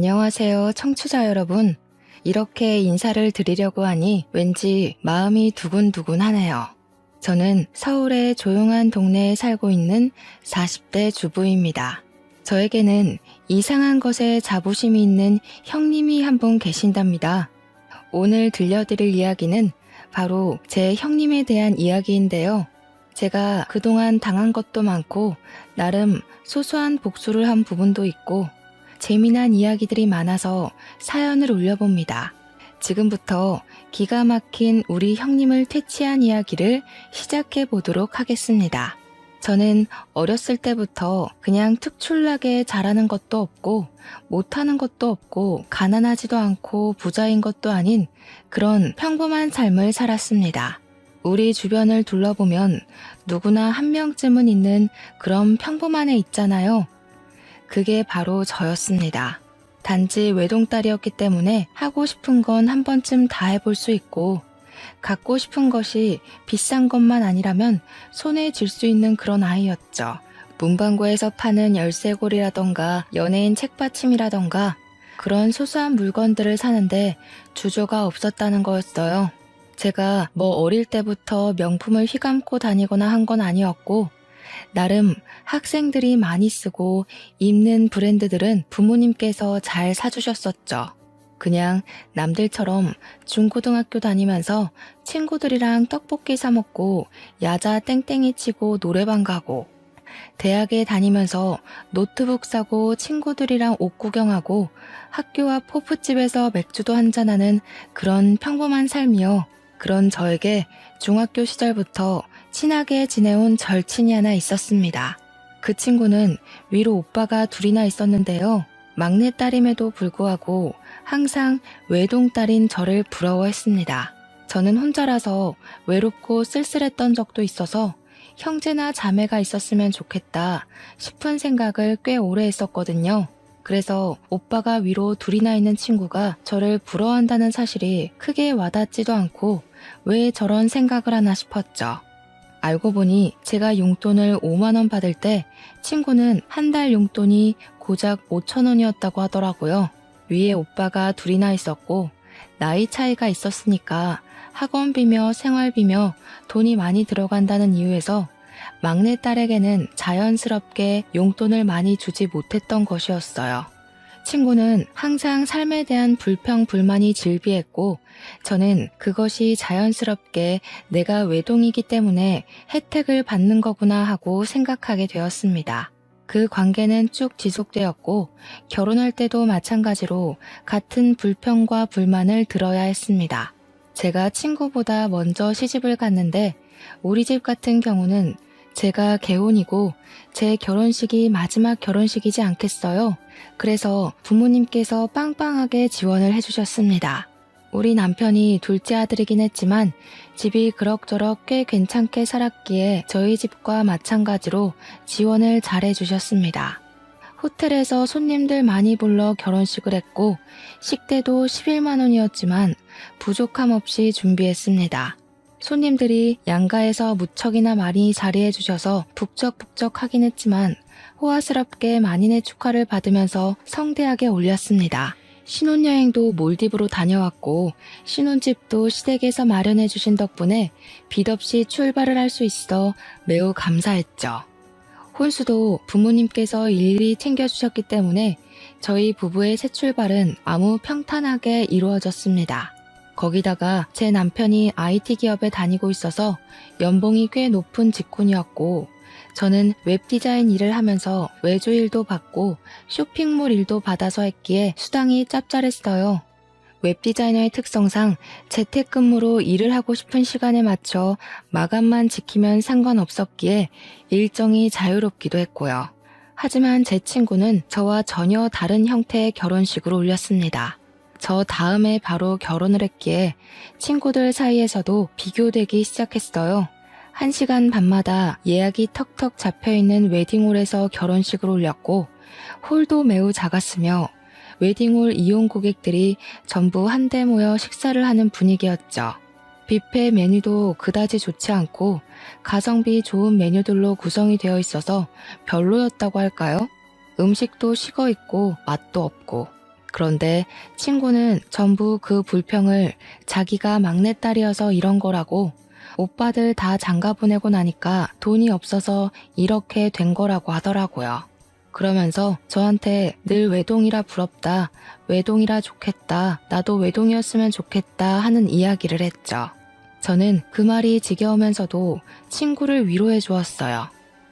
안녕하세요, 청취자 여러분. 이렇게 인사를 드리려고 하니 왠지 마음이 두근두근하네요. 저는 서울의 조용한 동네에 살고 있는 40대 주부입니다. 저에게는 이상한 것에 자부심이 있는 형님이 한 분 계신답니다. 오늘 들려드릴 이야기는 바로 제 형님에 대한 이야기인데요. 제가 그동안 당한 것도 많고 나름 소소한 복수를 한 부분도 있고 재미난 이야기들이 많아서 사연을 올려봅니다. 지금부터 기가 막힌 우리 형님을 퇴치한 이야기를 시작해 보도록 하겠습니다. 저는 어렸을 때부터 그냥 특출나게 잘하는 것도 없고 못하는 것도 없고 가난하지도 않고 부자인 것도 아닌 그런 평범한 삶을 살았습니다. 우리 주변을 둘러보면 누구나 한 명쯤은 있는 그런 평범한 애 있잖아요. 그게 바로 저였습니다. 단지 외동딸이었기 때문에 하고 싶은 건 한 번쯤 다 해볼 수 있고 갖고 싶은 것이 비싼 것만 아니라면 손에 쥘 수 있는 그런 아이였죠. 문방구에서 파는 열쇠고리라던가 연예인 책받침이라던가 그런 소소한 물건들을 사는데 주저가 없었다는 거였어요. 제가 뭐 어릴 때부터 명품을 휘감고 다니거나 한 건 아니었고 나름 학생들이 많이 쓰고 입는 브랜드들은 부모님께서 잘 사주셨었죠. 그냥 남들처럼 중고등학교 다니면서 친구들이랑 떡볶이 사 먹고 야자 땡땡이 치고 노래방 가고 대학에 다니면서 노트북 사고 친구들이랑 옷 구경하고 학교 앞 호프집에서 맥주도 한잔하는 그런 평범한 삶이요. 그런 저에게 중학교 시절부터 친하게 지내온 절친이 하나 있었습니다. 그 친구는 위로 오빠가 둘이나 있었는데요. 막내딸임에도 불구하고 항상 외동딸인 저를 부러워했습니다. 저는 혼자라서 외롭고 쓸쓸했던 적도 있어서 형제나 자매가 있었으면 좋겠다 싶은 생각을 꽤 오래 했었거든요. 그래서 오빠가 위로 둘이나 있는 친구가 저를 부러워한다는 사실이 크게 와닿지도 않고 왜 저런 생각을 하나 싶었죠. 알고 보니 제가 용돈을 5만 원 받을 때 친구는 한 달 용돈이 고작 5천 원이었다고 하더라고요. 위에 오빠가 둘이나 있었고 나이 차이가 있었으니까 학원비며 생활비며 돈이 많이 들어간다는 이유에서 막내딸에게는 자연스럽게 용돈을 많이 주지 못했던 것이었어요. 친구는 항상 삶에 대한 불평, 불만이 질비했고 저는 그것이 자연스럽게 내가 외동이기 때문에 혜택을 받는 거구나 하고 생각하게 되었습니다. 그 관계는 쭉 지속되었고 결혼할 때도 마찬가지로 같은 불평과 불만을 들어야 했습니다. 제가 친구보다 먼저 시집을 갔는데 우리 집 같은 경우는 제가 개혼이고 제 결혼식이 마지막 결혼식이지 않겠어요? 그래서 부모님께서 빵빵하게 지원을 해주셨습니다. 우리 남편이 둘째 아들이긴 했지만 집이 그럭저럭 꽤 괜찮게 살았기에 저희 집과 마찬가지로 지원을 잘 해주셨습니다. 호텔에서 손님들 많이 불러 결혼식을 했고 식대도 11만 원이었지만 부족함 없이 준비했습니다. 손님들이 양가에서 무척이나 많이 자리해 주셔서 북적북적하긴 했지만 호화스럽게 만인의 축하를 받으면서 성대하게 올렸습니다. 신혼여행도 몰디브로 다녀왔고 신혼집도 시댁에서 마련해 주신 덕분에 빚 없이 출발을 할 수 있어 매우 감사했죠. 혼수도 부모님께서 일일이 챙겨주셨기 때문에 저희 부부의 새 출발은 아무 평탄하게 이루어졌습니다. 거기다가 제 남편이 IT 기업에 다니고 있어서 연봉이 꽤 높은 직군이었고 저는 웹디자인 일을 하면서 외주 일도 받고 쇼핑몰 일도 받아서 했기에 수당이 짭짤했어요. 웹디자이너의 특성상 재택근무로 일을 하고 싶은 시간에 맞춰 마감만 지키면 상관없었기에 일정이 자유롭기도 했고요. 하지만 제 친구는 저와 전혀 다른 형태의 결혼식을 올렸습니다. 저 다음에 바로 결혼을 했기에 친구들 사이에서도 비교되기 시작했어요. 1시간 반마다 예약이 턱턱 잡혀있는 웨딩홀에서 결혼식을 올렸고 홀도 매우 작았으며 웨딩홀 이용 고객들이 전부 한데 모여 식사를 하는 분위기였죠. 뷔페 메뉴도 그다지 좋지 않고 가성비 좋은 메뉴들로 구성이 되어 있어서 별로였다고 할까요? 음식도 식어 있고 맛도 없고 그런데 친구는 전부 그 불평을 자기가 막내딸이어서 이런 거라고, 오빠들 다 장가 보내고 나니까 돈이 없어서 이렇게 된 거라고 하더라고요. 그러면서 저한테 늘 외동이라 부럽다, 외동이라 좋겠다, 나도 외동이었으면 좋겠다 하는 이야기를 했죠. 저는 그 말이 지겨우면서도 친구를 위로해 주었어요.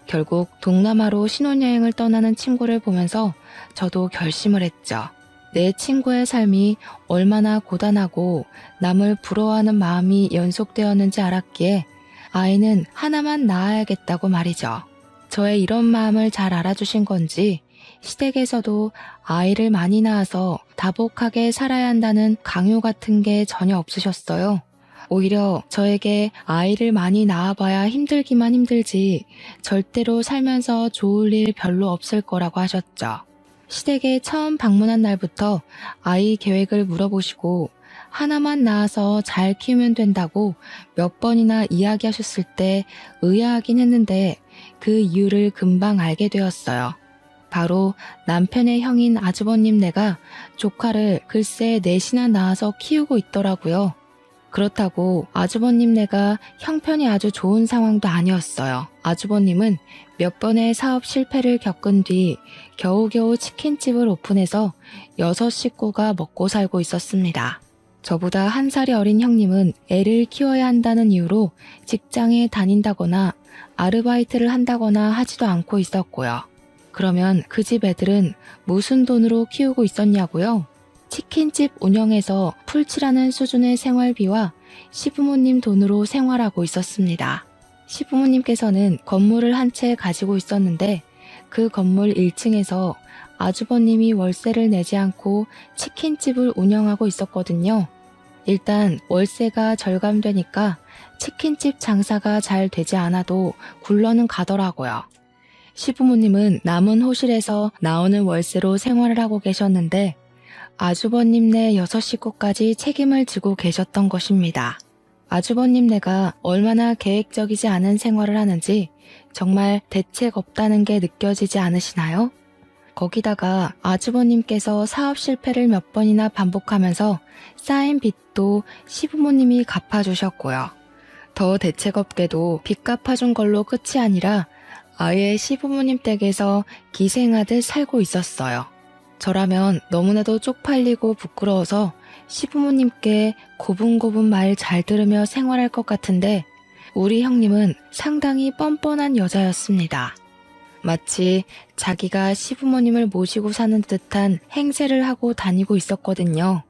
결국 동남아로 신혼여행을 떠나는 친구를 보면서 저도 결심을 했죠. 내 친구의 삶이 얼마나 고단하고 남을 부러워하는 마음이 연속되었는지 알았기에 아이는 하나만 낳아야겠다고 말이죠. 저의 이런 마음을 잘 알아주신 건지 시댁에서도 아이를 많이 낳아서 다복하게 살아야 한다는 강요 같은 게 전혀 없으셨어요. 오히려 저에게 아이를 많이 낳아봐야 힘들기만 힘들지 절대로 살면서 좋을 일 별로 없을 거라고 하셨죠. 시댁에 처음 방문한 날부터 아이 계획을 물어보시고 하나만 낳아서 잘 키우면 된다고 몇 번이나 이야기하셨을 때 의아하긴 했는데 그 이유를 금방 알게 되었어요. 바로 남편의 형인 아주버님네가 조카를 글쎄 넷이나 낳아서 키우고 있더라고요. 그렇다고 아주버님네가 형편이 아주 좋은 상황도 아니었어요. 아주버님은 몇 번의 사업 실패를 겪은 뒤 겨우겨우 치킨집을 오픈해서 6식구가 먹고 살고 있었습니다. 저보다 1살이 어린 형님은 애를 키워야 한다는 이유로 직장에 다닌다거나 아르바이트를 한다거나 하지도 않고 있었고요. 그러면 그 집 애들은 무슨 돈으로 키우고 있었냐고요? 치킨집 운영에서 풀칠하는 수준의 생활비와 시부모님 돈으로 생활하고 있었습니다. 시부모님께서는 건물을 한 채 가지고 있었는데 그 건물 1층에서 아주버님이 월세를 내지 않고 치킨집을 운영하고 있었거든요. 일단 월세가 절감되니까 치킨집 장사가 잘 되지 않아도 굴러는 가더라고요. 시부모님은 남은 호실에서 나오는 월세로 생활을 하고 계셨는데 아주버님네 6식구까지 책임을 지고 계셨던 것입니다. 아주버님네가 얼마나 계획적이지 않은 생활을 하는지 정말 대책 없다는 게 느껴지지 않으시나요? 거기다가 아주버님께서 사업 실패를 몇 번이나 반복하면서 쌓인 빚도 시부모님이 갚아주셨고요. 더 대책 없게도 빚 갚아준 걸로 끝이 아니라 아예 시부모님 댁에서 기생하듯 살고 있었어요. 저라면 너무나도 쪽팔리고 부끄러워서 시부모님께 고분고분 말 잘 들으며 생활할 것 같은데 우리 형님은 상당히 뻔뻔한 여자였습니다. 마치 자기가 시부모님을 모시고 사는 듯한 행세를 하고 다니고 있었거든요.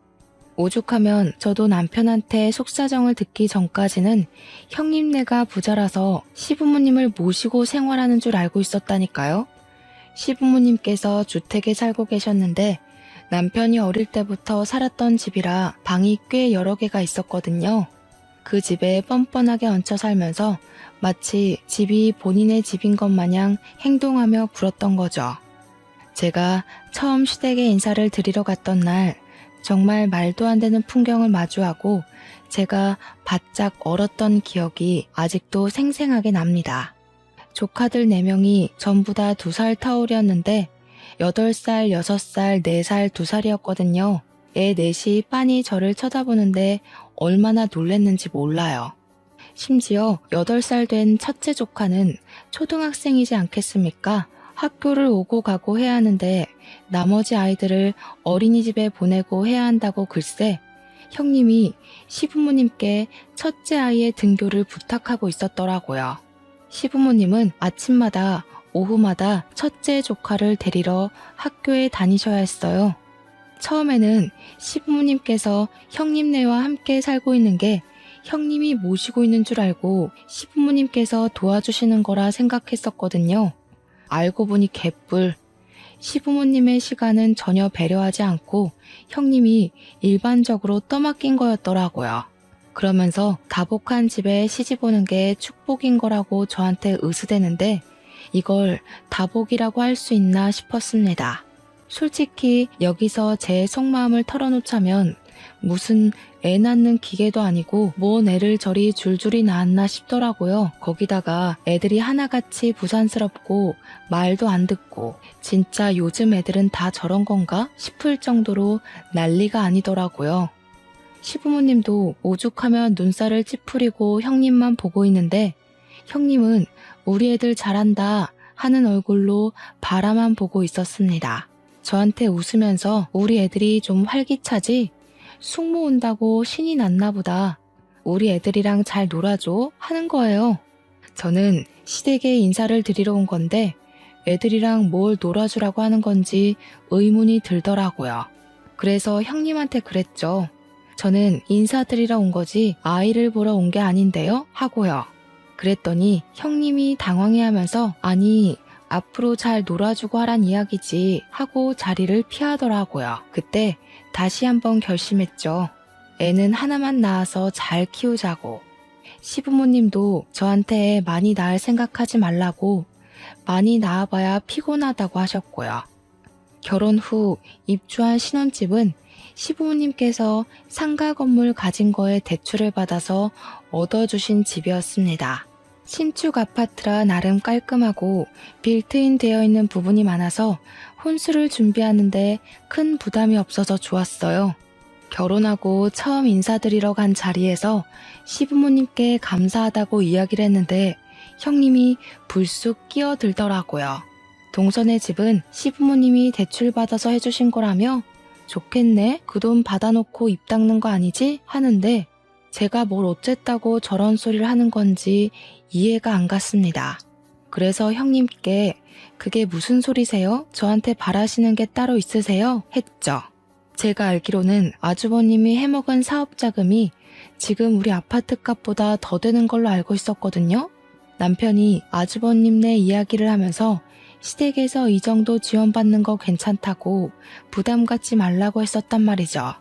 오죽하면 저도 남편한테 속사정을 듣기 전까지는 형님네가 부자라서 시부모님을 모시고 생활하는 줄 알고 있었다니까요. 시부모님께서 주택에 살고 계셨는데 남편이 어릴 때부터 살았던 집이라 방이 꽤 여러 개가 있었거든요. 그 집에 뻔뻔하게 얹혀 살면서 마치 집이 본인의 집인 것 마냥 행동하며 굴었던 거죠. 제가 처음 시댁에 인사를 드리러 갔던 날 정말 말도 안 되는 풍경을 마주하고 제가 바짝 얼었던 기억이 아직도 생생하게 납니다. 조카들 4명이 전부 다 2살 터울이었는데 8살, 6살, 4살, 2살이었거든요. 애 넷이 빤히 저를 쳐다보는데 얼마나 놀랬는지 몰라요. 심지어 8살 된 첫째 조카는 초등학생이지 않겠습니까? 학교를 오고 가고 해야 하는데 나머지 아이들을 어린이집에 보내고 해야 한다고 글쎄 형님이 시부모님께 첫째 아이의 등교를 부탁하고 있었더라고요. 시부모님은 아침마다 오후마다 첫째 조카를 데리러 학교에 다니셔야 했어요. 처음에는 시부모님께서 형님네와 함께 살고 있는 게 형님이 모시고 있는 줄 알고 시부모님께서 도와주시는 거라 생각했었거든요. 알고 보니 개뿔. 시부모님의 시간은 전혀 배려하지 않고 형님이 일반적으로 떠맡긴 거였더라고요. 그러면서 다복한 집에 시집 오는 게 축복인 거라고 저한테 으스대는데 이걸 다복이라고 할 수 있나 싶었습니다. 솔직히 여기서 제 속마음을 털어놓자면 무슨 애 낳는 기계도 아니고 뭔 애를 저리 줄줄이 낳았나 싶더라고요. 거기다가 애들이 하나같이 부산스럽고 말도 안 듣고 진짜 요즘 애들은 다 저런 건가 싶을 정도로 난리가 아니더라고요. 시부모님도 오죽하면 눈살을 찌푸리고 형님만 보고 있는데 형님은 우리 애들 잘한다 하는 얼굴로 바라만 보고 있었습니다. 저한테 웃으면서 우리 애들이 좀 활기차지? 숙모 온다고 신이 났나 보다. 우리 애들이랑 잘 놀아줘 하는 거예요. 저는 시댁에 인사를 드리러 온 건데 애들이랑 뭘 놀아주라고 하는 건지 의문이 들더라고요. 그래서 형님한테 그랬죠. 저는 인사드리러 온 거지 아이를 보러 온 게 아닌데요? 하고요. 그랬더니 형님이 당황해하면서 아니 앞으로 잘 놀아주고 하란 이야기지 하고 자리를 피하더라고요. 그때 다시 한번 결심했죠. 애는 하나만 낳아서 잘 키우자고. 시부모님도 저한테 많이 낳을 생각하지 말라고 많이 낳아봐야 피곤하다고 하셨고요. 결혼 후 입주한 신혼집은 시부모님께서 상가 건물 가진 거에 대출을 받아서 얻어주신 집이었습니다. 신축 아파트라 나름 깔끔하고 빌트인 되어 있는 부분이 많아서 혼수를 준비하는데 큰 부담이 없어서 좋았어요. 결혼하고 처음 인사드리러 간 자리에서 시부모님께 감사하다고 이야기를 했는데 형님이 불쑥 끼어들더라고요. 동선의 집은 시부모님이 대출받아서 해주신 거라며 좋겠네? 그 돈 받아놓고 입 닦는 거 아니지? 하는데 제가 뭘 어쨌다고 저런 소리를 하는 건지 이해가 안 갔습니다. 그래서 형님께 그게 무슨 소리세요? 저한테 바라시는 게 따로 있으세요? 했죠. 제가 알기로는 아주버님이 해먹은 사업 자금이 지금 우리 아파트 값보다 더 되는 걸로 알고 있었거든요. 남편이 아주버님네 이야기를 하면서 시댁에서 이 정도 지원받는 거 괜찮다고 부담 갖지 말라고 했었단 말이죠.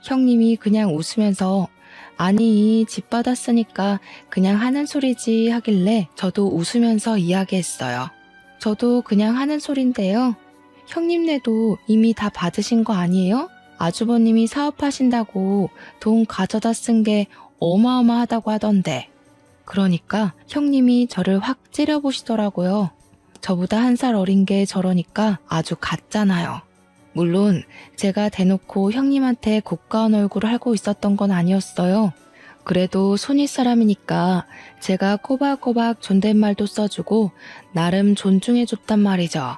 형님이 그냥 웃으면서 아니 집 받았으니까 그냥 하는 소리지 하길래 저도 웃으면서 이야기했어요. 저도 그냥 하는 소린데요. 형님네도 이미 다 받으신 거 아니에요? 아주버님이 사업하신다고 돈 가져다 쓴 게 어마어마하다고 하던데. 그러니까 형님이 저를 확 찌려보시더라고요. 저보다 1살 어린 게 저러니까 아주 같잖아요. 물론 제가 대놓고 형님한테 고가운 얼굴을 하고 있었던 건 아니었어요. 그래도 손윗사람이니까 제가 꼬박꼬박 존댓말도 써주고 나름 존중해줬단 말이죠.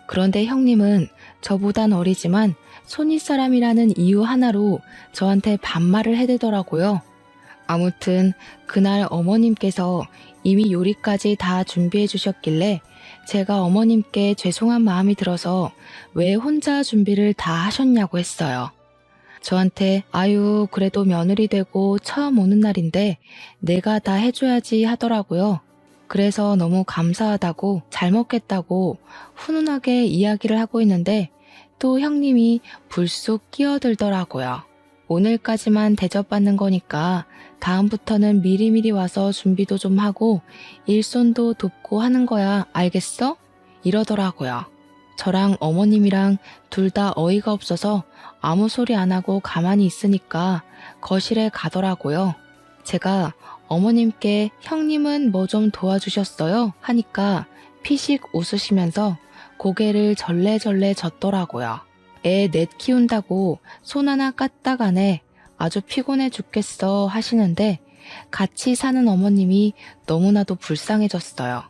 그런데 형님은 저보단 어리지만 손윗사람이라는 이유 하나로 저한테 반말을 해대더라고요. 아무튼 그날 어머님께서 이미 요리까지 다 준비해 주셨길래 제가 어머님께 죄송한 마음이 들어서 왜 혼자 준비를 다 하셨냐고 했어요. 저한테 아유 그래도 며느리 되고 처음 오는 날인데 내가 다 해줘야지 하더라고요. 그래서 너무 감사하다고 잘 먹겠다고 훈훈하게 이야기를 하고 있는데 또 형님이 불쑥 끼어들더라고요. 오늘까지만 대접받는 거니까 다음부터는 미리미리 와서 준비도 좀 하고 일손도 돕고 하는 거야 알겠어? 이러더라고요. 저랑 어머님이랑 둘 다 어이가 없어서 아무 소리 안 하고 가만히 있으니까 거실에 가더라고요. 제가 어머님께 형님은 뭐 좀 도와주셨어요? 하니까 피식 웃으시면서 고개를 절레절레 젓더라고요. 애 넷 키운다고 손 하나 까딱 안 해. 아주 피곤해 죽겠어 하시는데 같이 사는 어머님이 너무나도 불쌍해졌어요.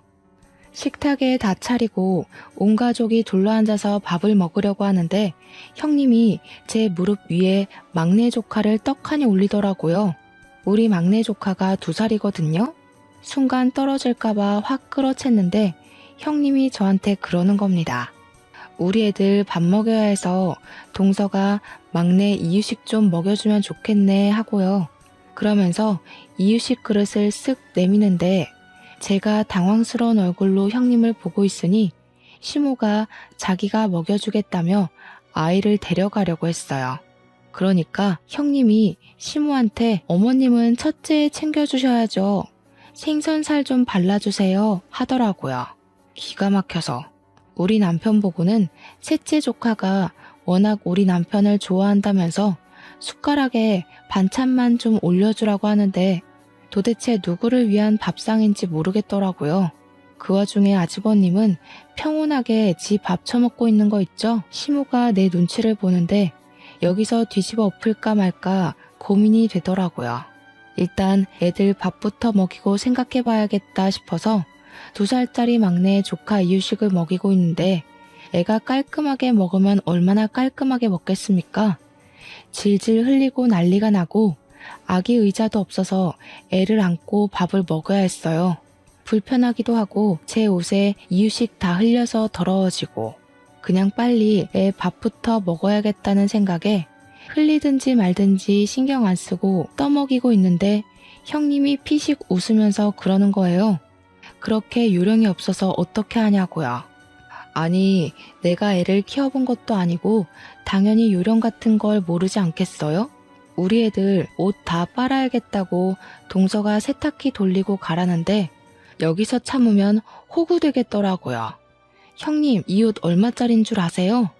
식탁에 다 차리고 온 가족이 둘러앉아서 밥을 먹으려고 하는데 형님이 제 무릎 위에 막내 조카를 떡하니 올리더라고요. 우리 막내 조카가 2살이거든요. 순간 떨어질까봐 확 끌어챘는데 형님이 저한테 그러는 겁니다. 우리 애들 밥 먹여야 해서 동서가 막내 이유식 좀 먹여주면 좋겠네 하고요. 그러면서 이유식 그릇을 쓱 내미는데 제가 당황스러운 얼굴로 형님을 보고 있으니 시모가 자기가 먹여주겠다며 아이를 데려가려고 했어요. 그러니까 형님이 시모한테 어머님은 첫째 챙겨주셔야죠. 생선살 좀 발라주세요 하더라고요. 기가 막혀서. 우리 남편 보고는 셋째 조카가 워낙 우리 남편을 좋아한다면서 숟가락에 반찬만 좀 올려주라고 하는데 도대체 누구를 위한 밥상인지 모르겠더라고요. 그 와중에 아주버님은 평온하게 지 밥 처먹고 있는 거 있죠? 시모가 내 눈치를 보는데 여기서 뒤집어 엎을까 말까 고민이 되더라고요. 일단 애들 밥부터 먹이고 생각해봐야겠다 싶어서 2살짜리 막내 조카 이유식을 먹이고 있는데 애가 깔끔하게 먹으면 얼마나 깔끔하게 먹겠습니까? 질질 흘리고 난리가 나고 아기 의자도 없어서 애를 안고 밥을 먹어야 했어요. 불편하기도 하고 제 옷에 이유식 다 흘려서 더러워지고 그냥 빨리 애 밥부터 먹어야겠다는 생각에 흘리든지 말든지 신경 안 쓰고 떠먹이고 있는데 형님이 피식 웃으면서 그러는 거예요. 그렇게 요령이 없어서 어떻게 하냐고요. 아니, 내가 애를 키워본 것도 아니고 당연히 요령 같은 걸 모르지 않겠어요? 우리 애들 옷 다 빨아야겠다고 동서가 세탁기 돌리고 가라는데 여기서 참으면 호구되겠더라고요. 형님, 이 옷 얼마짜린 줄 아세요?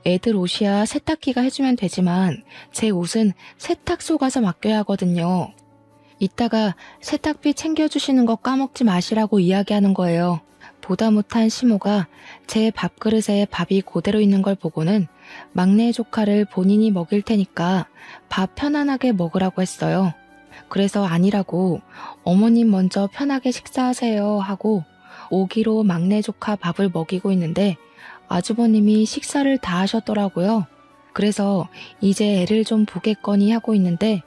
애들 옷이야 세탁기가 해주면 되지만 제 옷은 세탁소 가서 맡겨야 하거든요. 이따가 세탁비 챙겨주시는 거 까먹지 마시라고 이야기하는 거예요. 보다 못한 시모가 제 밥그릇에 밥이 그대로 있는 걸 보고는 막내 조카를 본인이 먹일 테니까 밥 편안하게 먹으라고 했어요. 그래서 아니라고 어머님 먼저 편하게 식사하세요 하고 오기로 막내 조카 밥을 먹이고 있는데 아주버님이 식사를 다 하셨더라고요. 그래서 이제 애를 좀 보겠거니 하고 있는데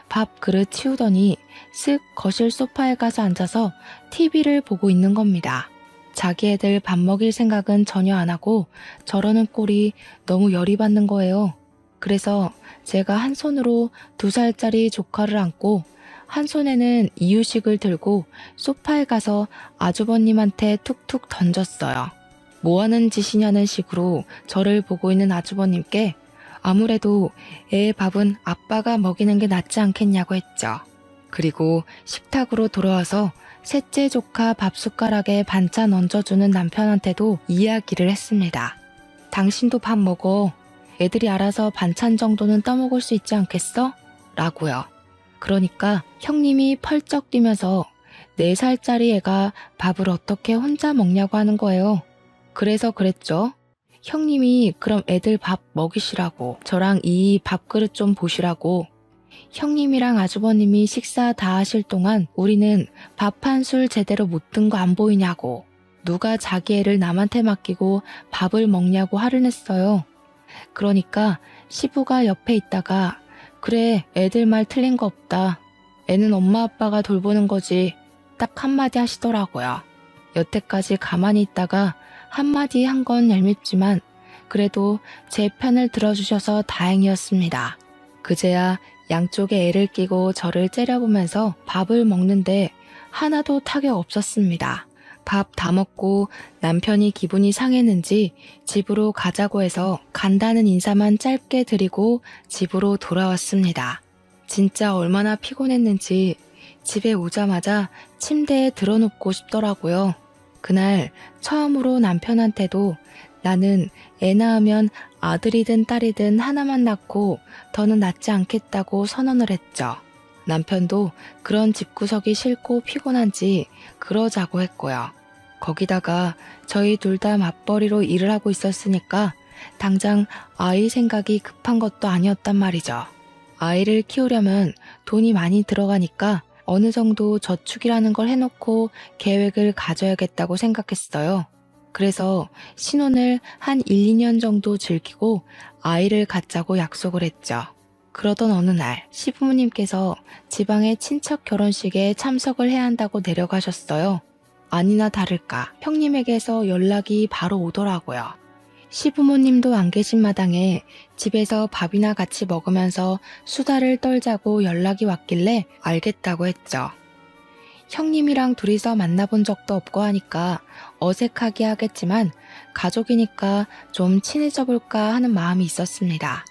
밥 그릇 치우더니 쓱 거실 소파에 가서 앉아서 TV를 보고 있는 겁니다. 자기 애들 밥 먹일 생각은 전혀 안 하고 저러는 꼴이 너무 열이 받는 거예요. 그래서 제가 한 손으로 2살짜리 조카를 안고 한 손에는 이유식을 들고 소파에 가서 아주버님한테 툭툭 던졌어요. 뭐 하는 짓이냐는 식으로 저를 보고 있는 아주버님께 아무래도 애 밥은 아빠가 먹이는 게 낫지 않겠냐고 했죠. 그리고 식탁으로 돌아와서 셋째 조카 밥 숟가락에 반찬 얹어주는 남편한테도 이야기를 했습니다. 당신도 밥 먹어. 애들이 알아서 반찬 정도는 떠먹을 수 있지 않겠어? 라고요. 그러니까 형님이 펄쩍 뛰면서 4살짜리 애가 밥을 어떻게 혼자 먹냐고 하는 거예요. 그래서 그랬죠. 형님이 그럼 애들 밥 먹이시라고 저랑 이 밥그릇 좀 보시라고. 형님이랑 아주버님이 식사 다 하실 동안 우리는 밥 한 술 제대로 못 든 거 안 보이냐고. 누가 자기 애를 남한테 맡기고 밥을 먹냐고 화를 냈어요. 그러니까 시부가 옆에 있다가 그래, 애들 말 틀린 거 없다. 애는 엄마 아빠가 돌보는 거지. 딱 한마디 하시더라고요. 여태까지 가만히 있다가 한마디 한 건 얄밉지만 그래도 제 편을 들어주셔서 다행이었습니다. 그제야 양쪽에 애를 끼고 저를 째려보면서 밥을 먹는데 하나도 타격 없었습니다. 밥 다 먹고 남편이 기분이 상했는지 집으로 가자고 해서 간다는 인사만 짧게 드리고 집으로 돌아왔습니다. 진짜 얼마나 피곤했는지 집에 오자마자 침대에 들어눕고 싶더라고요. 그날 처음으로 남편한테도 나는 애 낳으면 아들이든 딸이든 하나만 낳고 더는 낳지 않겠다고 선언을 했죠. 남편도 그런 집구석이 싫고 피곤한지 그러자고 했고요. 거기다가 저희 둘 다 맞벌이로 일을 하고 있었으니까 당장 아이 생각이 급한 것도 아니었단 말이죠. 아이를 키우려면 돈이 많이 들어가니까 어느 정도 저축이라는 걸 해놓고 계획을 가져야겠다고 생각했어요. 그래서 신혼을 한 1, 2년 정도 즐기고 아이를 갖자고 약속을 했죠. 그러던 어느 날 시부모님께서 지방의 친척 결혼식에 참석을 해야 한다고 내려가셨어요. 아니나 다를까 형님에게서 연락이 바로 오더라고요. 시부모님도 안 계신 마당에 집에서 밥이나 같이 먹으면서 수다를 떨자고 연락이 왔길래 알겠다고 했죠. 형님이랑 둘이서 만나본 적도 없고 하니까 어색하게 하겠지만 가족이니까 좀 친해져 볼까 하는 마음이 있었습니다.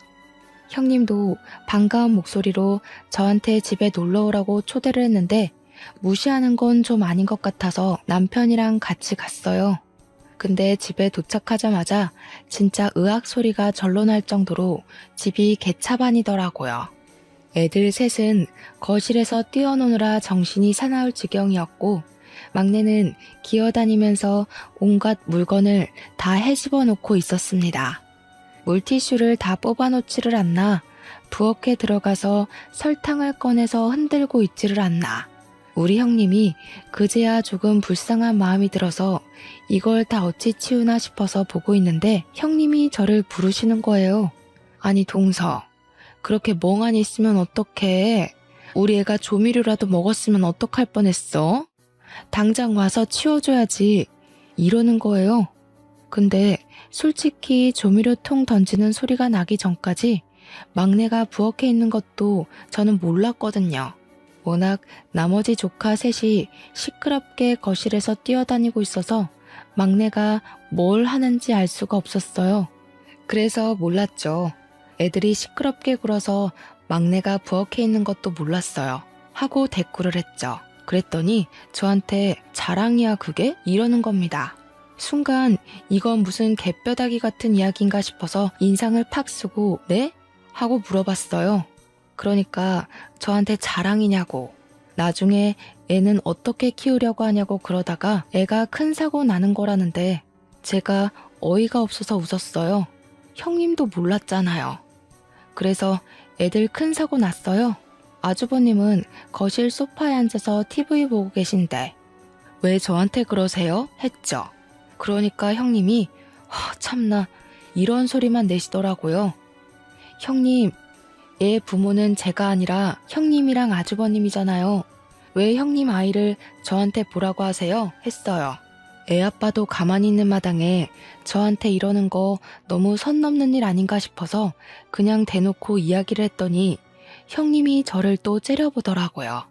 형님도 반가운 목소리로 저한테 집에 놀러 오라고 초대를 했는데 무시하는 건 좀 아닌 것 같아서 남편이랑 같이 갔어요. 근데 집에 도착하자마자 진짜 의악 소리가 절로 날 정도로 집이 개차반이더라고요. 애들 셋은 거실에서 뛰어노느라 정신이 사나울 지경이었고 막내는 기어다니면서 온갖 물건을 다 헤집어 놓고 있었습니다. 물티슈를 다 뽑아놓지를 않나, 부엌에 들어가서 설탕을 꺼내서 흔들고 있지를 않나. 우리 형님이 그제야 조금 불쌍한 마음이 들어서 이걸 다 어찌 치우나 싶어서 보고 있는데 형님이 저를 부르시는 거예요. 아니 동서, 그렇게 멍하니 있으면 어떡해. 우리 애가 조미료라도 먹었으면 어떡할 뻔했어. 당장 와서 치워줘야지. 이러는 거예요. 근데 솔직히 조미료통 던지는 소리가 나기 전까지 막내가 부엌에 있는 것도 저는 몰랐거든요. 워낙 나머지 조카 셋이 시끄럽게 거실에서 뛰어다니고 있어서 막내가 뭘 하는지 알 수가 없었어요. 그래서 몰랐죠. 애들이 시끄럽게 굴어서 막내가 부엌에 있는 것도 몰랐어요. 하고 대꾸를 했죠. 그랬더니 저한테 자랑이야 그게? 이러는 겁니다. 순간 이건 무슨 개뼈다귀 같은 이야기인가 싶어서 인상을 팍 쓰고 네? 하고 물어봤어요. 그러니까 저한테 자랑이냐고. 나중에 애는 어떻게 키우려고 하냐고 그러다가 애가 큰 사고 나는 거라는데 제가 어이가 없어서 웃었어요. 형님도 몰랐잖아요. 그래서 애들 큰 사고 났어요. 아주버님은 거실 소파에 앉아서 TV 보고 계신데 왜 저한테 그러세요? 했죠. 그러니까 형님이 참나 이런 소리만 내시더라고요. 형님, 얘 부모는 제가 아니라 형님이랑 아주버님이잖아요. 왜 형님 아이를 저한테 보라고 하세요? 했어요. 애 아빠도 가만히 있는 마당에 저한테 이러는 거 너무 선 넘는 일 아닌가 싶어서 그냥 대놓고 이야기를 했더니 형님이 저를 또 째려보더라고요.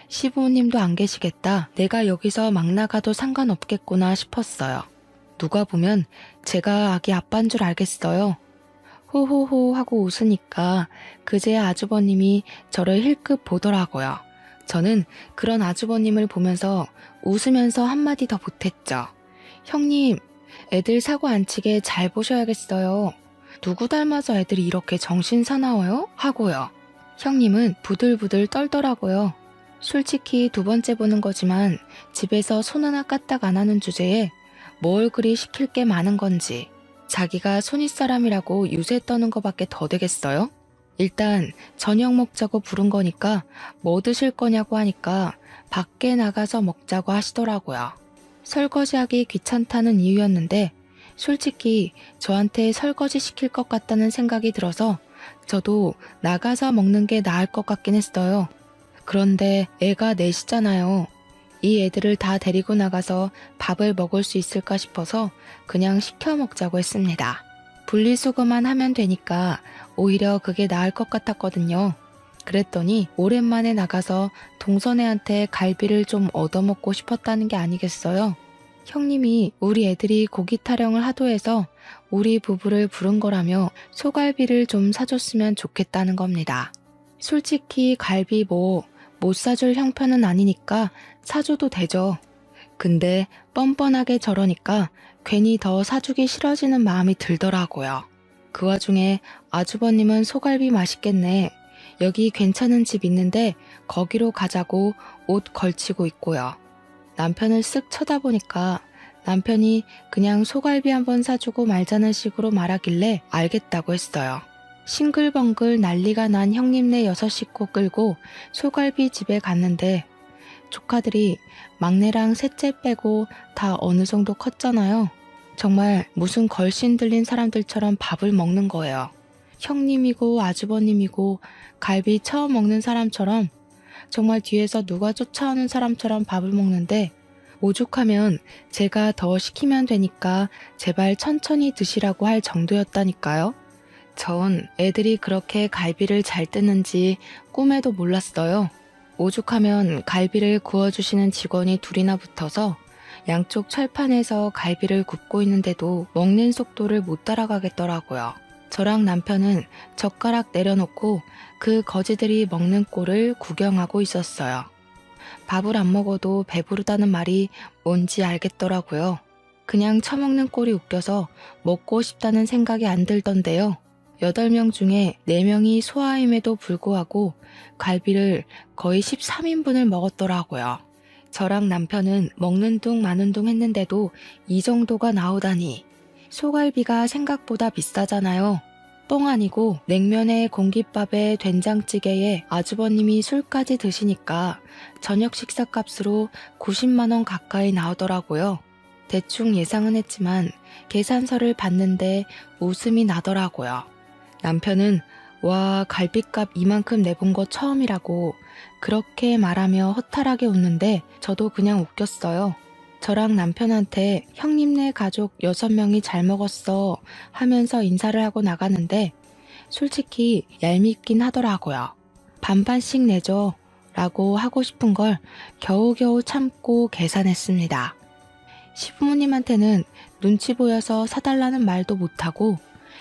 시부모님도 안 계시겠다. 내가 여기서 막 나가도 상관없겠구나 싶었어요. 누가 보면 제가 아기 아빠인 줄 알겠어요. 호호호 하고 웃으니까 그제야 아주버님이 저를 힐끗 보더라고요. 저는 그런 아주버님을 보면서 웃으면서 한마디 더 보탰죠. 형님, 애들 사고 안 치게 잘 보셔야겠어요. 누구 닮아서 애들이 이렇게 정신 사나워요? 하고요. 형님은 부들부들 떨더라고요. 솔직히 두 번째 보는 거지만 집에서 손 하나 까딱 안 하는 주제에 뭘 그리 시킬 게 많은 건지 자기가 손윗사람이라고 유세 떠는 거밖에 더 되겠어요? 일단 저녁 먹자고 부른 거니까 뭐 드실 거냐고 하니까 밖에 나가서 먹자고 하시더라고요. 설거지하기 귀찮다는 이유였는데 솔직히 저한테 설거지 시킬 것 같다는 생각이 들어서 저도 나가서 먹는 게 나을 것 같긴 했어요. 그런데 애가 넷이잖아요. 이 애들을 다 데리고 나가서 밥을 먹을 수 있을까 싶어서 그냥 시켜 먹자고 했습니다. 분리수거만 하면 되니까 오히려 그게 나을 것 같았거든요. 그랬더니 오랜만에 나가서 동선애한테 갈비를 좀 얻어먹고 싶었다는 게 아니겠어요? 형님이 우리 애들이 고기 타령을 하도 해서 우리 부부를 부른 거라며 소갈비를 좀 사줬으면 좋겠다는 겁니다. 솔직히 갈비 못 사줄 형편은 아니니까 사줘도 되죠. 근데 뻔뻔하게 저러니까 괜히 더 사주기 싫어지는 마음이 들더라고요. 그 와중에 아주버님은 소갈비 맛있겠네. 여기 괜찮은 집 있는데 거기로 가자고 옷 걸치고 있고요. 남편을 쓱 쳐다보니까 남편이 그냥 소갈비 한번 사주고 말자는 식으로 말하길래 알겠다고 했어요. 싱글벙글 난리가 난 형님네 6식구 끌고 소갈비 집에 갔는데 조카들이 막내랑 셋째 빼고 다 어느 정도 컸잖아요. 정말 무슨 걸신 들린 사람들처럼 밥을 먹는 거예요. 형님이고 아주버님이고 갈비 처음 먹는 사람처럼 정말 뒤에서 누가 쫓아오는 사람처럼 밥을 먹는데 오죽하면 제가 더 시키면 되니까 제발 천천히 드시라고 할 정도였다니까요. 전 애들이 그렇게 갈비를 잘 뜯는지 꿈에도 몰랐어요. 오죽하면 갈비를 구워주시는 직원이 둘이나 붙어서 양쪽 철판에서 갈비를 굽고 있는데도 먹는 속도를 못 따라가겠더라고요. 저랑 남편은 젓가락 내려놓고 그 거지들이 먹는 꼴을 구경하고 있었어요. 밥을 안 먹어도 배부르다는 말이 뭔지 알겠더라고요. 그냥 처먹는 꼴이 웃겨서 먹고 싶다는 생각이 안 들던데요. 8명 중에 4명이 소아임에도 불구하고 갈비를 거의 13인분을 먹었더라고요. 저랑 남편은 먹는 둥 마는 둥 했는데도 이 정도가 나오다니. 소갈비가 생각보다 비싸잖아요. 뻥 아니고 냉면에 공깃밥에 된장찌개에 아주버님이 술까지 드시니까 저녁 식사값으로 90만 원 가까이 나오더라고요. 대충 예상은 했지만 계산서를 봤는데 웃음이 나더라고요. 남편은 와, 갈비값 이만큼 내본 거 처음이라고 그렇게 말하며 허탈하게 웃는데 저도 그냥 웃겼어요. 저랑 남편한테 형님네 가족 6명이 잘 먹었어 하면서 인사를 하고 나가는데 솔직히 얄밉긴 하더라고요. 반반씩 내줘 라고 하고 싶은 걸 겨우겨우 참고 계산했습니다. 시부모님한테는 눈치 보여서 사달라는 말도 못하고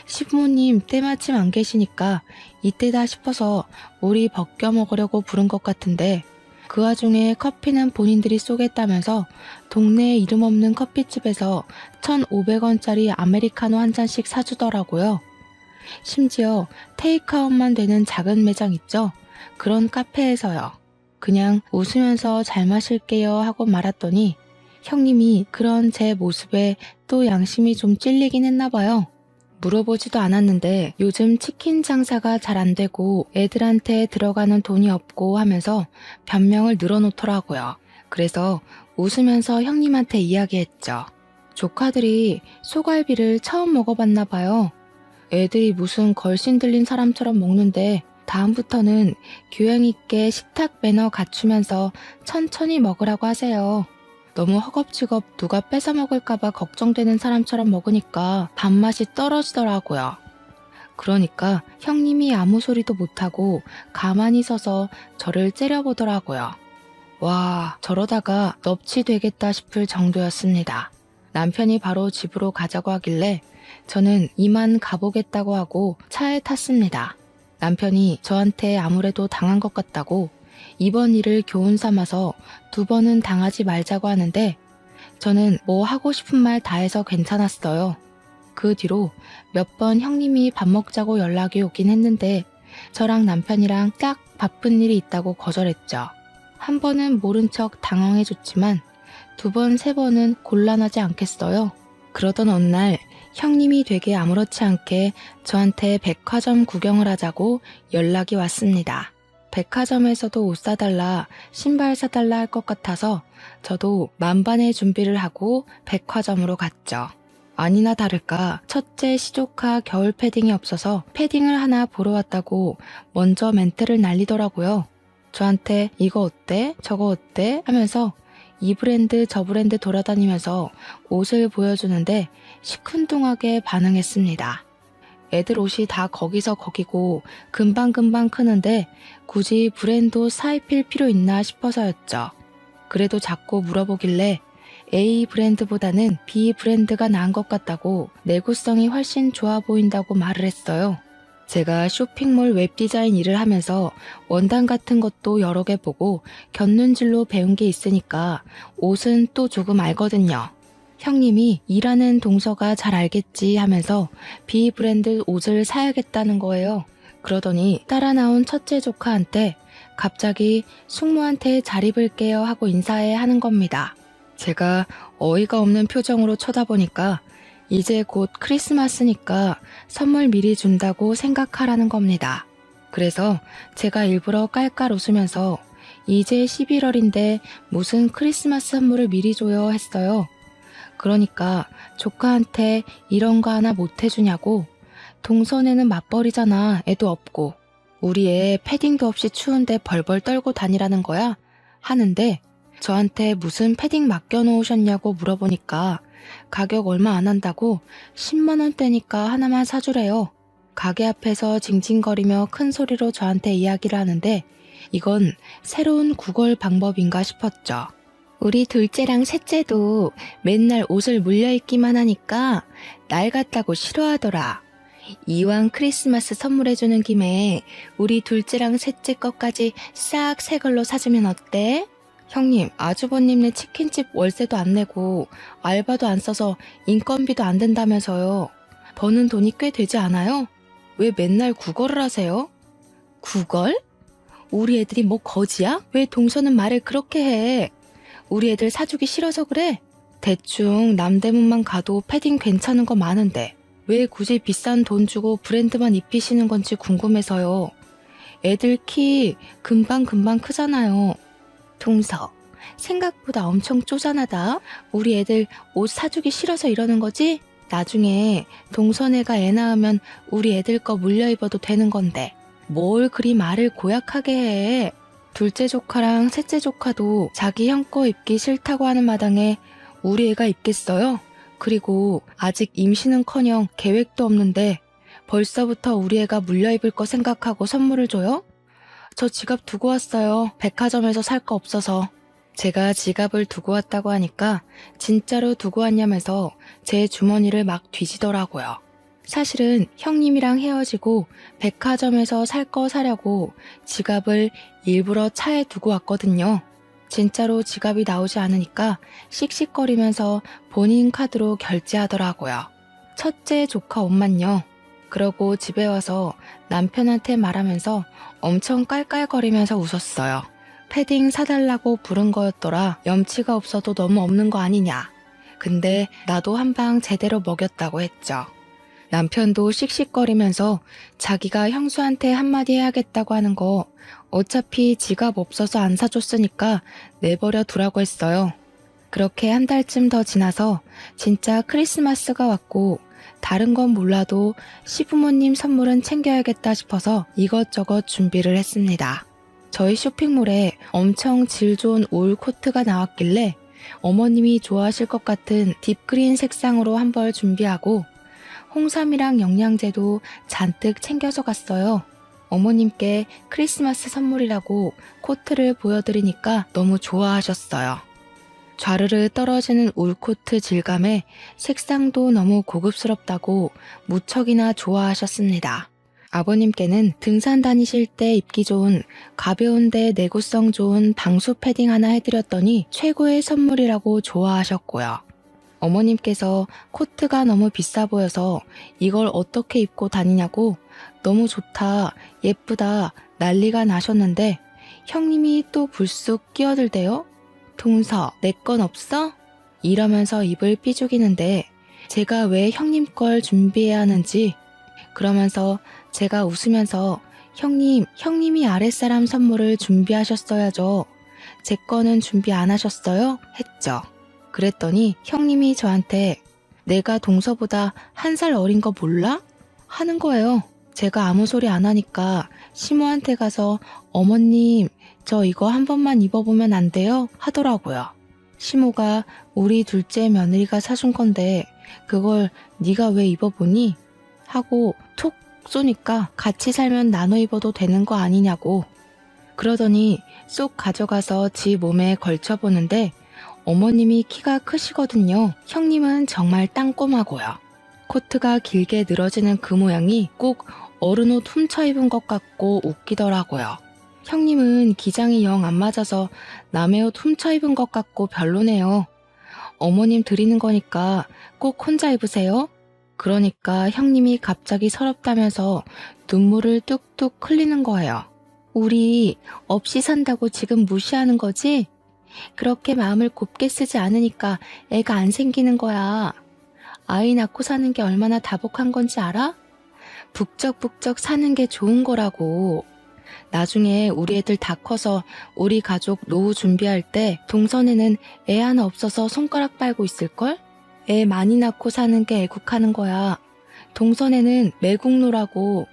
시부모님 때마침 안 계시니까 이때다 싶어서 우리 벗겨 먹으려고 부른 것 같은데 그 와중에 커피는 본인들이 쏘겠다면서 동네에 이름 없는 커피집에서 1,500원짜리 아메리카노 한 잔씩 사주더라고요. 심지어 테이크아웃만 되는 작은 매장 있죠? 그런 카페에서요. 그냥 웃으면서 잘 마실게요 하고 말았더니 형님이 그런 제 모습에 또 양심이 좀 찔리긴 했나 봐요. 물어보지도 않았는데 요즘 치킨 장사가 잘 안 되고 애들한테 들어가는 돈이 없고 하면서 변명을 늘어놓더라고요. 그래서 웃으면서 형님한테 이야기했죠. 조카들이 소갈비를 처음 먹어봤나 봐요. 애들이 무슨 걸신 들린 사람처럼 먹는데 다음부터는 교양 있게 식탁 매너 갖추면서 천천히 먹으라고 하세요. 너무 허겁지겁 누가 뺏어 먹을까봐 걱정되는 사람처럼 먹으니까 밥맛이 떨어지더라고요. 그러니까 형님이 아무 소리도 못하고 가만히 서서 저를 째려보더라고요. 와, 저러다가 넙치 되겠다 싶을 정도였습니다. 남편이 바로 집으로 가자고 하길래 저는 이만 가보겠다고 하고 차에 탔습니다. 남편이 저한테 아무래도 당한 것 같다고 이번 일을 교훈 삼아서 2번은 당하지 말자고 하는데 저는 뭐 하고 싶은 말 다 해서 괜찮았어요. 그 뒤로 몇 번 형님이 밥 먹자고 연락이 오긴 했는데 저랑 남편이랑 딱 바쁜 일이 있다고 거절했죠. 한 번은 모른 척 당황해줬지만 2번, 3번은 곤란하지 않겠어요. 그러던 어느 날 형님이 되게 아무렇지 않게 저한테 백화점 구경을 하자고 연락이 왔습니다. 백화점에서도 옷 사달라, 신발 사달라 할 것 같아서 저도 만반의 준비를 하고 백화점으로 갔죠. 아니나 다를까 첫째 시조카 겨울 패딩이 없어서 패딩을 하나 보러 왔다고 먼저 멘트를 날리더라고요. 저한테 이거 어때? 저거 어때? 하면서 이 브랜드 저 브랜드 돌아다니면서 옷을 보여주는데 시큰둥하게 반응했습니다. 애들 옷이 다 거기서 거기고 금방금방 크는데 굳이 브랜드 옷 사입힐 필요 있나 싶어서였죠. 그래도 자꾸 물어보길래 A 브랜드보다는 B 브랜드가 나은 것 같다고 내구성이 훨씬 좋아 보인다고 말을 했어요. 제가 쇼핑몰 웹디자인 일을 하면서 원단 같은 것도 여러 개 보고 곁눈질로 배운 게 있으니까 옷은 또 조금 알거든요. 형님이 일하는 동서가 잘 알겠지 하면서 B 브랜드 옷을 사야겠다는 거예요. 그러더니 따라 나온 첫째 조카한테 갑자기 숙모한테 잘 입을게요 하고 인사해 하는 겁니다. 제가 어이가 없는 표정으로 쳐다보니까 이제 곧 크리스마스니까 선물 미리 준다고 생각하라는 겁니다. 그래서 제가 일부러 깔깔 웃으면서 이제 11월인데 무슨 크리스마스 선물을 미리 줘요 했어요. 그러니까 조카한테 이런 거 하나 못 해주냐고. 동선에는 맞벌이잖아. 애도 없고. 우리 애 패딩도 없이 추운데 벌벌 떨고 다니라는 거야? 하는데 저한테 무슨 패딩 맡겨놓으셨냐고 물어보니까 가격 얼마 안 한다고 10만 원대니까 하나만 사주래요. 가게 앞에서 징징거리며 큰 소리로 저한테 이야기를 하는데 이건 새로운 구걸 방법인가 싶었죠. 우리 둘째랑 셋째도 맨날 옷을 물려입기만 하니까 날 같다고 싫어하더라. 이왕 크리스마스 선물해주는 김에 우리 둘째랑 셋째 것까지 싹 새 걸로 사주면 어때? 형님, 아주버님네 치킨집 월세도 안 내고 알바도 안 써서 인건비도 안 된다면서요. 버는 돈이 꽤 되지 않아요? 왜 맨날 구걸을 하세요? 구걸? 우리 애들이 뭐 거지야? 왜 동서는 말을 그렇게 해? 우리 애들 사주기 싫어서 그래? 대충 남대문만 가도 패딩 괜찮은 거 많은데 왜 굳이 비싼 돈 주고 브랜드만 입히시는 건지 궁금해서요. 애들 키 금방금방 크잖아요. 동서, 생각보다 엄청 쪼잔하다. 우리 애들 옷 사주기 싫어서 이러는 거지? 나중에 동서네가 애 낳으면 우리 애들 거 물려 입어도 되는 건데 뭘 그리 말을 고약하게 해. 둘째 조카랑 셋째 조카도 자기 형 거 입기 싫다고 하는 마당에 우리 애가 입겠어요? 그리고 아직 임신은커녕 계획도 없는데 벌써부터 우리 애가 물려 입을 거 생각하고 선물을 줘요? 저 지갑 두고 왔어요. 백화점에서 살 거 없어서. 제가 지갑을 두고 왔다고 하니까 진짜로 두고 왔냐면서 제 주머니를 막 뒤지더라고요. 사실은 형님이랑 헤어지고 백화점에서 살 거 사려고 지갑을 일부러 차에 두고 왔거든요. 진짜로 지갑이 나오지 않으니까 씩씩거리면서 본인 카드로 결제하더라고요. 첫째 조카 옷만요. 그러고 집에 와서 남편한테 말하면서 엄청 깔깔거리면서 웃었어요. 패딩 사달라고 부른 거였더라. 염치가 없어도 너무 없는 거 아니냐. 근데 나도 한 방 제대로 먹였다고 했죠. 남편도 씩씩거리면서 자기가 형수한테 한마디 해야겠다고 하는 거 어차피 지갑 없어서 안 사줬으니까 내버려 두라고 했어요. 그렇게 한 달쯤 더 지나서 진짜 크리스마스가 왔고 다른 건 몰라도 시부모님 선물은 챙겨야겠다 싶어서 이것저것 준비를 했습니다. 저희 쇼핑몰에 엄청 질 좋은 올 코트가 나왔길래 어머님이 좋아하실 것 같은 딥그린 색상으로 한 벌 준비하고 홍삼이랑 영양제도 잔뜩 챙겨서 갔어요. 어머님께 크리스마스 선물이라고 코트를 보여드리니까 너무 좋아하셨어요. 좌르르 떨어지는 울코트 질감에 색상도 너무 고급스럽다고 무척이나 좋아하셨습니다. 아버님께는 등산 다니실 때 입기 좋은 가벼운데 내구성 좋은 방수 패딩 하나 해드렸더니 최고의 선물이라고 좋아하셨고요. 어머님께서 코트가 너무 비싸 보여서 이걸 어떻게 입고 다니냐고 너무 좋다, 예쁘다 난리가 나셨는데 형님이 또 불쑥 끼어들대요. 동서, 내 건 없어? 이러면서 입을 삐죽이는데 제가 왜 형님 걸 준비해야 하는지 그러면서 제가 웃으면서 형님이 아랫사람 선물을 준비하셨어야죠. 제 거는 준비 안 하셨어요? 했죠. 그랬더니 형님이 저한테 내가 동서보다 1살 어린 거 몰라? 하는 거예요. 제가 아무 소리 안 하니까 시모한테 가서 어머님 저 이거 한 번만 입어보면 안 돼요? 하더라고요. 시모가 우리 둘째 며느리가 사준 건데 그걸 네가 왜 입어보니? 하고 톡 쏘니까 같이 살면 나눠 입어도 되는 거 아니냐고. 그러더니 쏙 가져가서 지 몸에 걸쳐보는데 어머님이 키가 크시거든요. 형님은 정말 땅꼬마고요. 코트가 길게 늘어지는 그 모양이 꼭 어른 옷 훔쳐 입은 것 같고 웃기더라고요. 형님은 기장이 영 안 맞아서 남의 옷 훔쳐 입은 것 같고 별로네요. 어머님 드리는 거니까 꼭 혼자 입으세요. 그러니까 형님이 갑자기 서럽다면서 눈물을 뚝뚝 흘리는 거예요. 우리 없이 산다고 지금 무시하는 거지? 그렇게 마음을 곱게 쓰지 않으니까 애가 안 생기는 거야. 아이 낳고 사는 게 얼마나 다복한 건지 알아? 북적북적 사는 게 좋은 거라고. 나중에 우리 애들 다 커서 우리 가족 노후 준비할 때 동선에는 애 하나 없어서 손가락 빨고 있을걸? 애 많이 낳고 사는 게 애국하는 거야. 동선에는 매국노라고.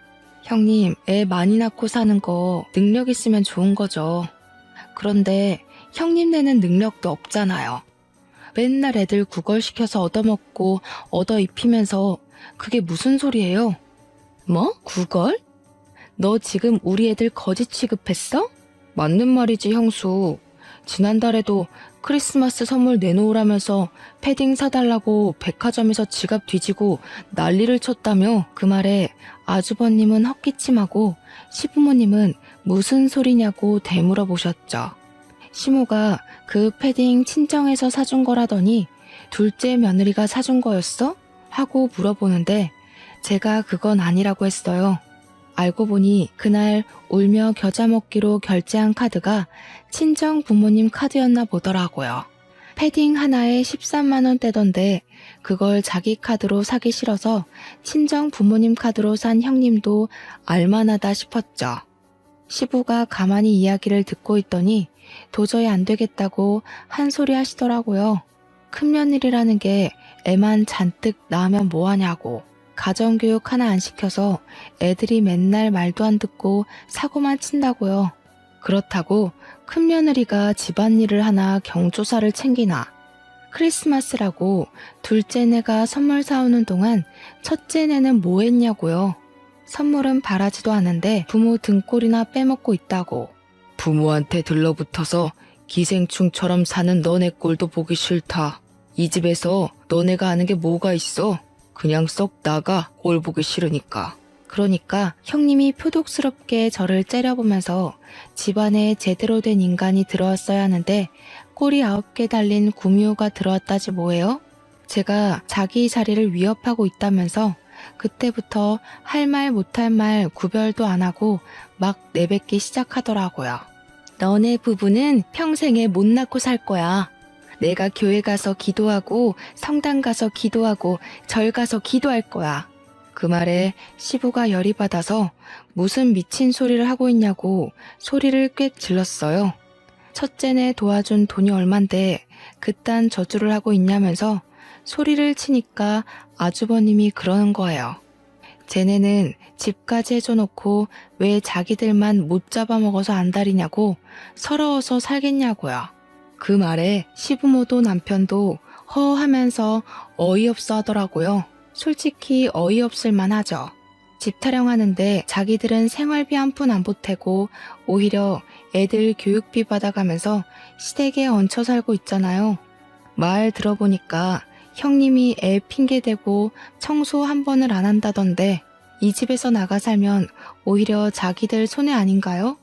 형님, 애 많이 낳고 사는 거 능력 있으면 좋은 거죠. 그런데 형님네는 능력도 없잖아요. 맨날 애들 구걸시켜서 얻어먹고 얻어 입히면서 그게 무슨 소리예요? 뭐? 구걸? 너 지금 우리 애들 거지 취급했어? 맞는 말이지 형수. 지난달에도 크리스마스 선물 내놓으라면서 패딩 사달라고 백화점에서 지갑 뒤지고 난리를 쳤다며. 그 말에 아주버님은 헛기침하고 시부모님은 무슨 소리냐고 되물어 보셨죠. 시모가 그 패딩 친정에서 사준 거라더니 둘째 며느리가 사준 거였어? 하고 물어보는데 제가 그건 아니라고 했어요. 알고 보니 그날 울며 겨자 먹기로 결제한 카드가 친정 부모님 카드였나 보더라고요. 패딩 하나에 13만 원대던데 그걸 자기 카드로 사기 싫어서 친정 부모님 카드로 산 형님도 알만하다 싶었죠. 시부가 가만히 이야기를 듣고 있더니 도저히 안 되겠다고 한 소리 하시더라고요. 큰며느리라는 게 애만 잔뜩 낳으면 뭐하냐고. 가정교육 하나 안 시켜서 애들이 맨날 말도 안 듣고 사고만 친다고요. 그렇다고 큰며느리가 집안일을 하나 경조사를 챙기나. 크리스마스라고 둘째 내가 선물 사오는 동안 첫째 내는 뭐 했냐고요. 선물은 바라지도 않은데 부모 등골이나 빼먹고 있다고. 부모한테 들러붙어서 기생충처럼 사는 너네 꼴도 보기 싫다. 이 집에서 너네가 아는 게 뭐가 있어? 그냥 썩 나가, 꼴 보기 싫으니까. 그러니까 형님이 표독스럽게 저를 째려보면서 집안에 제대로 된 인간이 들어왔어야 하는데 꼬리 9개 달린 구미호가 들어왔다지 뭐예요? 제가 자기 자리를 위협하고 있다면서 그때부터 할 말 못할 말 구별도 안 하고 막 내뱉기 시작하더라고요. 너네 부부는 평생에 못 낳고 살 거야. 내가 교회 가서 기도하고 성당 가서 기도하고 절 가서 기도할 거야. 그 말에 시부가 열이 받아서 무슨 미친 소리를 하고 있냐고 소리를 꽥 질렀어요. 첫째네 도와준 돈이 얼만데 그딴 저주를 하고 있냐면서 소리를 치니까 아주버님이 그러는 거예요. 쟤네는 집까지 해줘놓고 왜 자기들만 못 잡아먹어서 안달이냐고 서러워서 살겠냐고요. 그 말에 시부모도 남편도 허하면서 어이없어 하더라고요. 솔직히 어이없을만 하죠. 집 타령하는데 자기들은 생활비 한 푼 안 보태고 오히려 애들 교육비 받아가면서 시댁에 얹혀 살고 있잖아요. 말 들어보니까 형님이 애 핑계대고 청소 한 번을 안 한다던데 이 집에서 나가 살면 오히려 자기들 손해 아닌가요?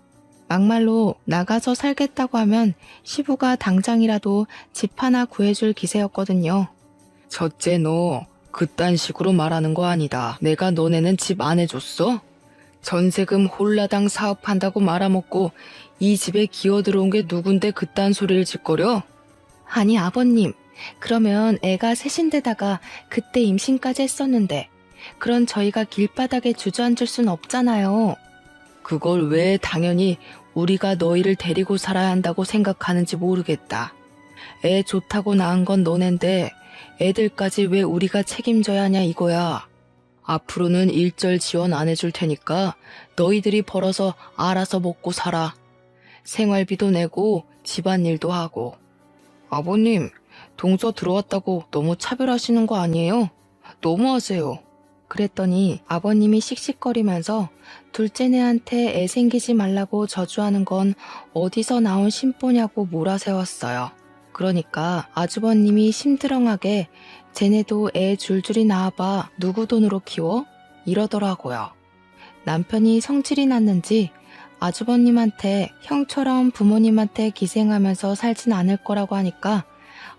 막말로 나가서 살겠다고 하면 시부가 당장이라도 집 하나 구해줄 기세였거든요. 첫째 너 그딴 식으로 말하는 거 아니다. 내가 너네는 집 안 해줬어? 전세금 홀라당 사업한다고 말아먹고 이 집에 기어들어온 게 누군데 그딴 소리를 짓거려? 아니 아버님, 그러면 애가 셋인데다가 그때 임신까지 했었는데 그런 저희가 길바닥에 주저앉을 순 없잖아요. 그걸 왜 당연히 우리가 너희를 데리고 살아야 한다고 생각하는지 모르겠다. 애 좋다고 낳은 건 너넨데 애들까지 왜 우리가 책임져야 하냐 이거야. 앞으로는 일절 지원 안 해줄 테니까 너희들이 벌어서 알아서 먹고 살아. 생활비도 내고 집안일도 하고. 아버님, 동서 들어왔다고 너무 차별하시는 거 아니에요? 너무하세요. 그랬더니 아버님이 씩씩거리면서 둘째네한테 애 생기지 말라고 저주하는 건 어디서 나온 심보냐고 몰아세웠어요. 그러니까 아주버님이 심드렁하게 쟤네도 애 줄줄이 낳아봐 누구 돈으로 키워? 이러더라고요. 남편이 성질이 났는지 아주버님한테 형처럼 부모님한테 기생하면서 살진 않을 거라고 하니까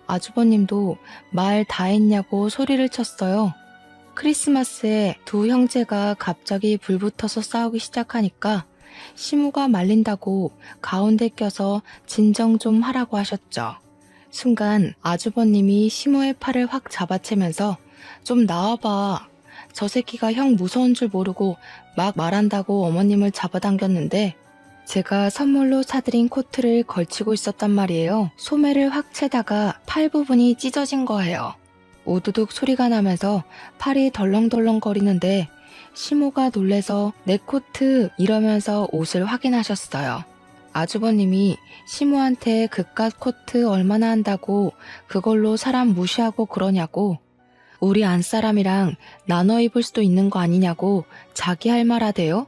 아주버님도 말 다 했냐고 소리를 쳤어요. 크리스마스에 두 형제가 갑자기 불붙어서 싸우기 시작하니까 시무가 말린다고 가운데 껴서 진정 좀 하라고 하셨죠. 순간 아주버님이 시무의 팔을 확 잡아채면서 좀 나와봐. 저 새끼가 형 무서운 줄 모르고 막 말한다고 어머님을 잡아당겼는데 제가 선물로 사드린 코트를 걸치고 있었단 말이에요. 소매를 확 채다가 팔 부분이 찢어진 거예요. 우두둑 소리가 나면서 팔이 덜렁덜렁 거리는데 시모가 놀래서 내 코트 이러면서 옷을 확인하셨어요. 아주버님이 시모한테 그깟 코트 얼마나 한다고 그걸로 사람 무시하고 그러냐고, 우리 안사람이랑 나눠 입을 수도 있는 거 아니냐고 자기 할 말 하대요.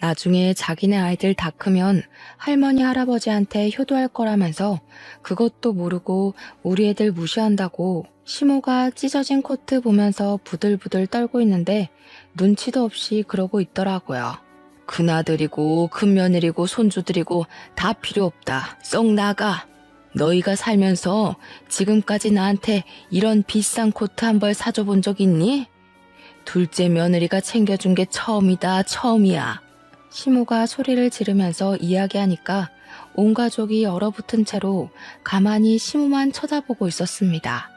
나중에 자기네 아이들 다 크면 할머니 할아버지한테 효도할 거라면서 그것도 모르고 우리 애들 무시한다고. 시모가 찢어진 코트 보면서 부들부들 떨고 있는데 눈치도 없이 그러고 있더라고요. 큰아들이고 큰며느리고 손주들이고 다 필요 없다. 썩 나가. 너희가 살면서 지금까지 나한테 이런 비싼 코트 한 벌 사줘 본 적 있니? 둘째 며느리가 챙겨준 게 처음이다, 처음이야. 시모가 소리를 지르면서 이야기하니까 온 가족이 얼어붙은 채로 가만히 시모만 쳐다보고 있었습니다.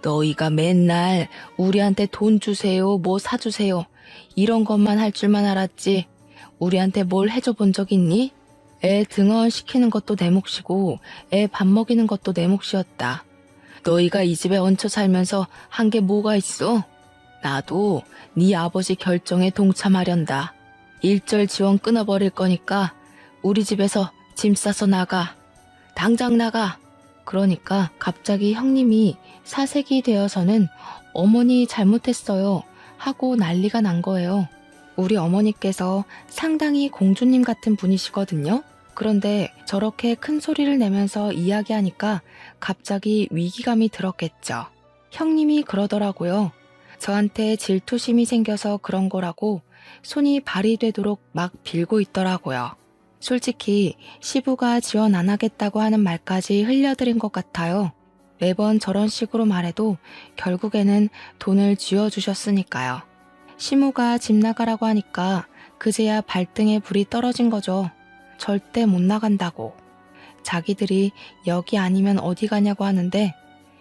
너희가 맨날 우리한테 돈 주세요, 뭐 사주세요, 이런 것만 할 줄만 알았지. 우리한테 뭘 해줘 본 적 있니? 애 등원 시키는 것도 내 몫이고 애 밥 먹이는 것도 내 몫이었다. 너희가 이 집에 얹혀 살면서 한 게 뭐가 있어? 나도 네 아버지 결정에 동참하련다. 일절 지원 끊어버릴 거니까 우리 집에서 짐 싸서 나가. 당장 나가. 그러니까 갑자기 형님이 사색이 되어서는 어머니 잘못했어요 하고 난리가 난 거예요. 우리 어머니께서 상당히 공주님 같은 분이시거든요. 그런데 저렇게 큰 소리를 내면서 이야기하니까 갑자기 위기감이 들었겠죠. 형님이 그러더라고요. 저한테 질투심이 생겨서 그런 거라고 손이 발이 되도록 막 빌고 있더라고요. 솔직히 시부가 지원 안 하겠다고 하는 말까지 흘려드린 것 같아요. 매번 저런 식으로 말해도 결국에는 돈을 쥐어주셨으니까요. 시모가 집 나가라고 하니까 그제야 발등에 불이 떨어진 거죠. 절대 못 나간다고. 자기들이 여기 아니면 어디 가냐고 하는데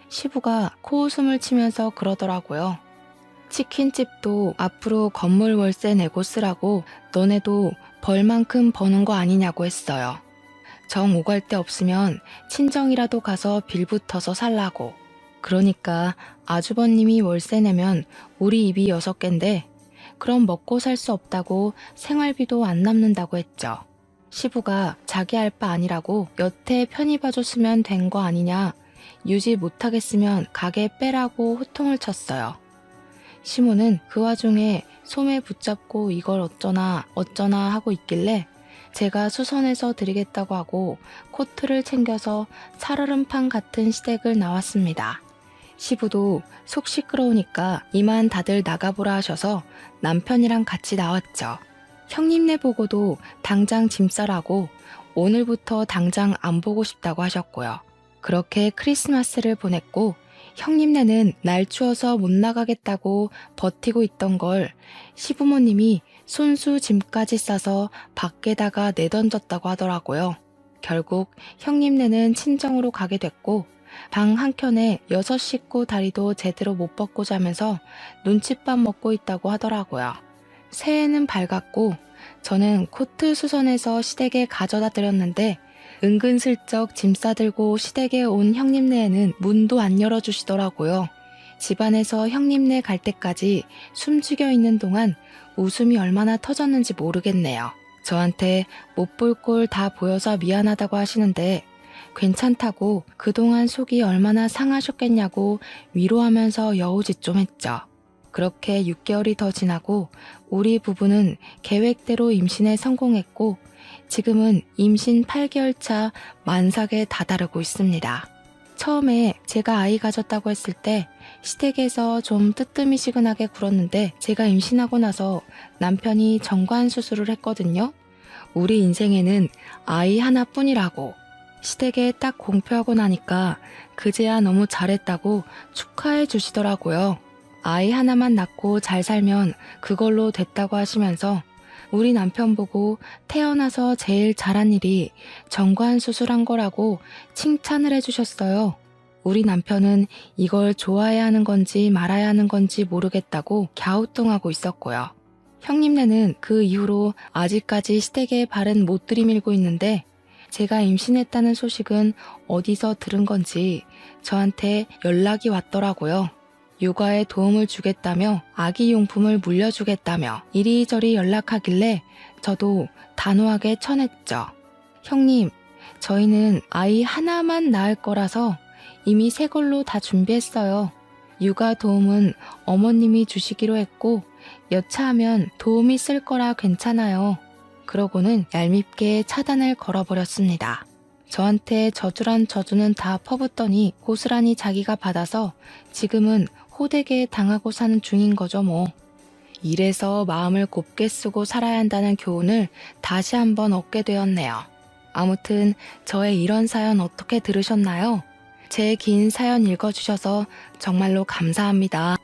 시부가 코웃음을 치면서 그러더라고요. 치킨집도 앞으로 건물 월세 내고 쓰라고 너네도 벌만큼 버는 거 아니냐고 했어요. 정 오갈 데 없으면 친정이라도 가서 빌붙어서 살라고. 그러니까 아주버님이 월세 내면 우리 입이 6갠데 그럼 먹고 살 수 없다고 생활비도 안 남는다고 했죠. 시부가 자기 할 바 아니라고 여태 편히 봐줬으면 된 거 아니냐, 유지 못하겠으면 가게 빼라고 호통을 쳤어요. 시모는 그 와중에 소매 붙잡고 이걸 어쩌나 하고 있길래 제가 수선해서 드리겠다고 하고 코트를 챙겨서 살얼음판 같은 시댁을 나왔습니다. 시부도 속 시끄러우니까 이만 다들 나가보라 하셔서 남편이랑 같이 나왔죠. 형님네 보고도 당장 짐 싸라고 오늘부터 당장 안 보고 싶다고 하셨고요. 그렇게 크리스마스를 보냈고 형님네는 날 추워서 못 나가겠다고 버티고 있던 걸 시부모님이 손수 짐까지 싸서 밖에다가 내던졌다고 하더라고요. 결국 형님네는 친정으로 가게 됐고 방 한켠에 6 식구 다리도 제대로 못 벗고 자면서 눈칫밥 먹고 있다고 하더라고요. 새해는 밝았고 저는 코트 수선해서 시댁에 가져다 드렸는데 은근슬쩍 짐 싸들고 시댁에 온 형님네에는 문도 안 열어주시더라고요. 집안에서 형님네 갈 때까지 숨죽여 있는 동안 웃음이 얼마나 터졌는지 모르겠네요. 저한테 못 볼 꼴 다 보여서 미안하다고 하시는데 괜찮다고 그동안 속이 얼마나 상하셨겠냐고 위로하면서 여우짓 좀 했죠. 그렇게 6개월이 더 지나고 우리 부부는 계획대로 임신에 성공했고 지금은 임신 8개월 차 만삭에 다다르고 있습니다. 처음에 제가 아이 가졌다고 했을 때 시댁에서 좀 뜨뜨미시근하게 굴었는데 제가 임신하고 나서 남편이 정관 수술을 했거든요. 우리 인생에는 아이 하나뿐이라고. 시댁에 딱 공표하고 나니까 그제야 너무 잘했다고 축하해 주시더라고요. 아이 하나만 낳고 잘 살면 그걸로 됐다고 하시면서 우리 남편 보고 태어나서 제일 잘한 일이 정관 수술한 거라고 칭찬을 해주셨어요. 우리 남편은 이걸 좋아해야 하는 건지 말아야 하는 건지 모르겠다고 갸우뚱하고 있었고요. 형님네는 그 이후로 아직까지 시댁에 발은 못 들이밀고 있는데 제가 임신했다는 소식은 어디서 들은 건지 저한테 연락이 왔더라고요. 육아에 도움을 주겠다며 아기용품을 물려주겠다며 이리저리 연락하길래 저도 단호하게 쳐냈죠. 형님, 저희는 아이 하나만 낳을 거라서 이미 새 걸로 다 준비했어요. 육아 도움은 어머님이 주시기로 했고 여차하면 도움이 쓸 거라 괜찮아요. 그러고는 얄밉게 차단을 걸어버렸습니다. 저한테 저주란 저주는 다 퍼붓더니 고스란히 자기가 받아서 지금은 호되게 당하고 사는 중인 거죠 뭐. 이래서 마음을 곱게 쓰고 살아야 한다는 교훈을 다시 한번 얻게 되었네요. 아무튼 저의 이런 사연 어떻게 들으셨나요? 제 긴 사연 읽어주셔서 정말로 감사합니다.